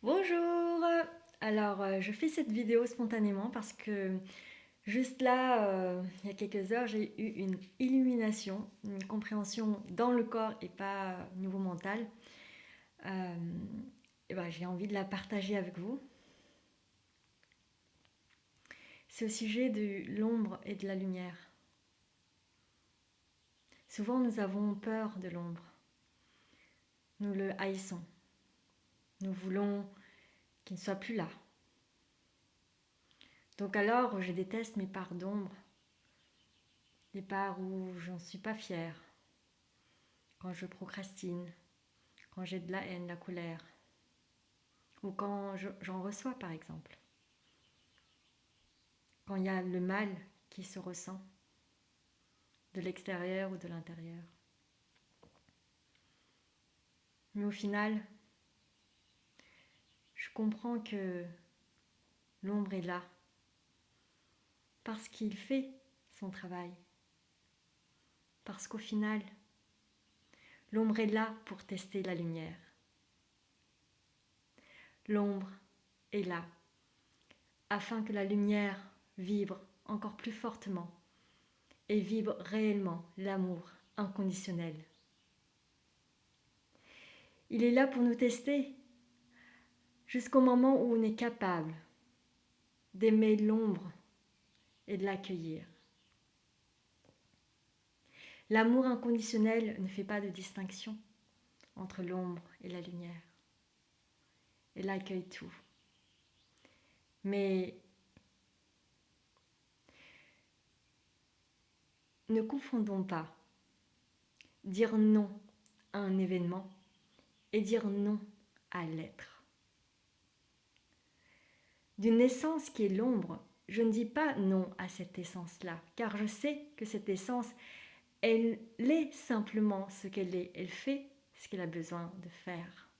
Bonjour! Alors, je fais cette vidéo spontanément parce que juste là, il y a quelques heures, j'ai eu une illumination, une compréhension dans le corps et pas au niveau mental. Euh, et ben, j'ai envie de la partager avec vous. C'est au sujet de l'ombre et de la lumière. Souvent, nous avons peur de l'ombre. Nous le haïssons. Nous voulons qu'il ne soit plus là. Donc alors, je déteste mes parts d'ombre, les parts où j'en suis pas fière, quand je procrastine, quand j'ai de la haine, de la colère, ou quand j'en reçois par exemple, quand il y a le mal qui se ressent de l'extérieur ou de l'intérieur. Mais au final, je comprends que l'ombre est là parce qu'il fait son travail, parce qu'au final, l'ombre est là pour tester la lumière. L'ombre est là afin que la lumière vibre encore plus fortement et vibre réellement l'amour inconditionnel. Il est là pour nous tester jusqu'au moment où on est capable d'aimer l'ombre et de l'accueillir. L'amour inconditionnel ne fait pas de distinction entre l'ombre et la lumière. Elle accueille tout. Mais ne confondons pas dire non à un événement et dire non à l'être. D'une essence qui est l'ombre, je ne dis pas non à cette essence-là, car je sais que cette essence, elle est simplement ce qu'elle est. Elle fait ce qu'elle a besoin de faire.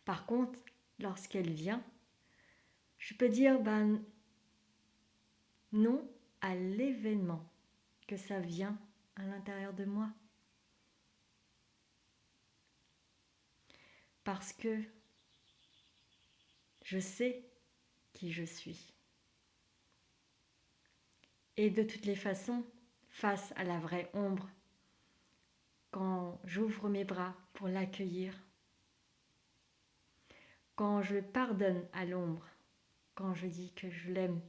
Par contre, lorsqu'elle vient, je peux dire non à l'événement, que ça vient à l'intérieur de moi. Parce que je sais qui je suis. Et de toutes les façons, face à la vraie ombre, quand j'ouvre mes bras pour l'accueillir, quand je pardonne à l'ombre, quand je dis que je l'aime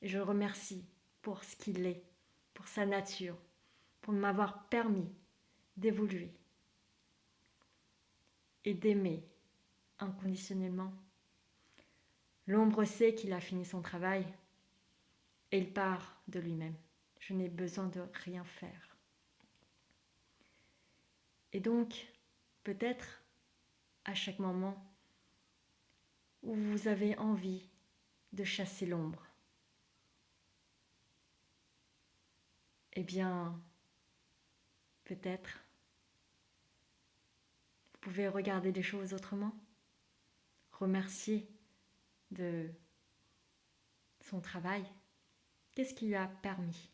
et je le remercie pour ce qu'il est, pour sa nature, pour m'avoir permis d'évoluer et d'aimer inconditionnellement. L'ombre sait qu'il a fini son travail et il part de lui-même. Je n'ai besoin de rien faire. Et donc, peut-être à chaque moment où vous avez envie de chasser l'ombre, eh bien, peut-être vous pouvez regarder les choses autrement, remercier de son travail. Qu'est-ce qui lui a permis?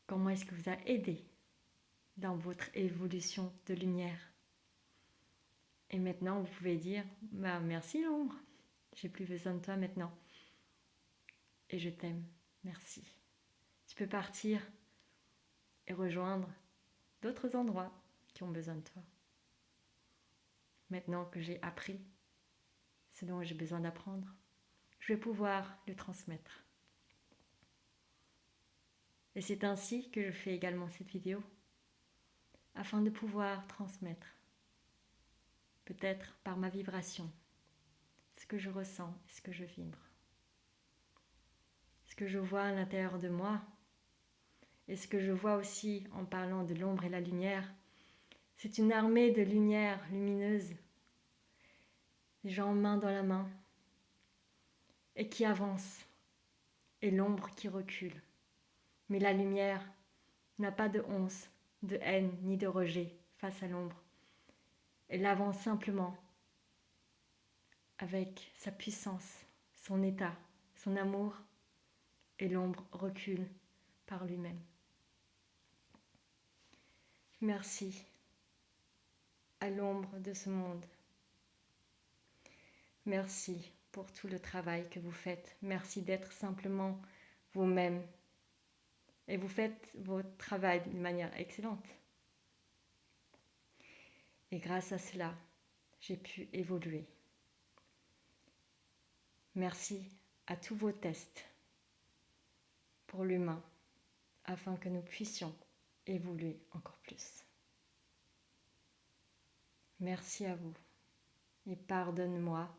Comment est-ce que vous a aidé dans votre évolution de lumière? Et maintenant, vous pouvez dire, merci l'ombre, j'ai plus besoin de toi maintenant. Et je t'aime, merci. Tu peux partir et rejoindre d'autres endroits qui ont besoin de toi. Maintenant que j'ai appris ce dont j'ai besoin d'apprendre, je vais pouvoir le transmettre. Et c'est ainsi que je fais également cette vidéo, afin de pouvoir transmettre, peut-être par ma vibration, ce que je ressens et ce que je vibre. Ce que je vois à l'intérieur de moi, et ce que je vois aussi en parlant de l'ombre et la lumière, c'est une armée de lumière lumineuse, des gens main dans la main, et qui avancent, et l'ombre qui recule. Mais la lumière n'a pas de once, de haine ni de rejet face à l'ombre. Elle avance simplement avec sa puissance, son état, son amour, et l'ombre recule par lui-même. Merci à l'ombre de ce monde. Merci pour tout le travail que vous faites. Merci d'être simplement vous-même. Et vous faites votre travail d'une manière excellente. Et grâce à cela, j'ai pu évoluer. Merci à tous vos tests pour l'humain, afin que nous puissions évoluer encore plus. Merci à vous et pardonne-moi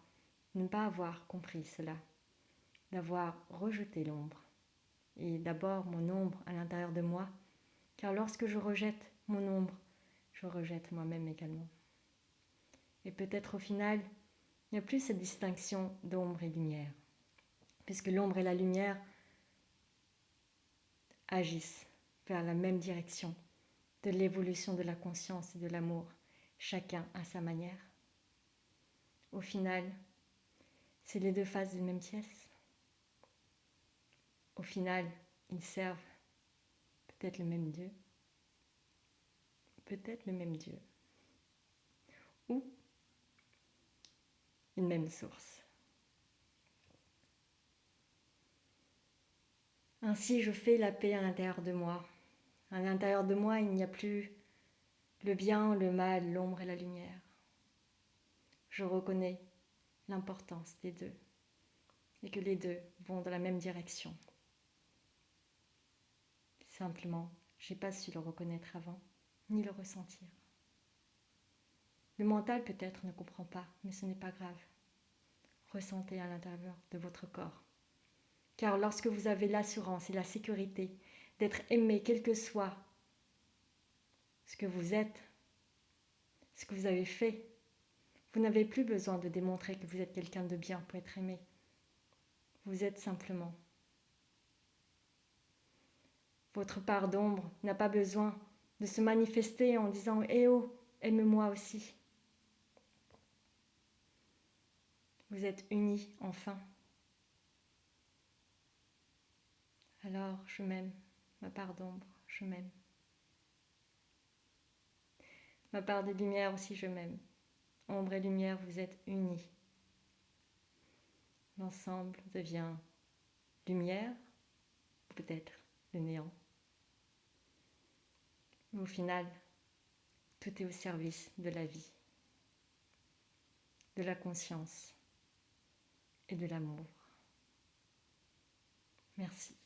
de ne pas avoir compris cela, d'avoir rejeté l'ombre et d'abord mon ombre à l'intérieur de moi, car lorsque je rejette mon ombre, je rejette moi-même également. Et peut-être au final, il n'y a plus cette distinction d'ombre et lumière, puisque l'ombre et la lumière agissent vers la même direction de l'évolution de la conscience et de l'amour, chacun à sa manière. Au final, c'est les deux faces d'une même pièce. Au final, ils servent peut-être le même Dieu, ou une même source. Ainsi, je fais la paix à l'intérieur de moi. À l'intérieur de moi, il n'y a plus le bien, le mal, l'ombre et la lumière. Je reconnais l'importance des deux et que les deux vont dans la même direction. Simplement, je n'ai pas su le reconnaître avant, ni le ressentir. Le mental peut-être ne comprend pas, mais ce n'est pas grave. Ressentez à l'intérieur de votre corps. Car lorsque vous avez l'assurance et la sécurité d'être aimé, quel que soit ce que vous êtes, ce que vous avez fait, vous n'avez plus besoin de démontrer que vous êtes quelqu'un de bien pour être aimé. Vous êtes simplement. Votre part d'ombre n'a pas besoin de se manifester en disant « Eh oh, aime-moi aussi ». Vous êtes unis enfin. Alors je m'aime, ma part d'ombre, je m'aime. Ma part de lumière aussi, je m'aime. Ombre et lumière, vous êtes unis. L'ensemble devient lumière, ou peut-être le néant. Au final, tout est au service de la vie, de la conscience et de l'amour. Merci.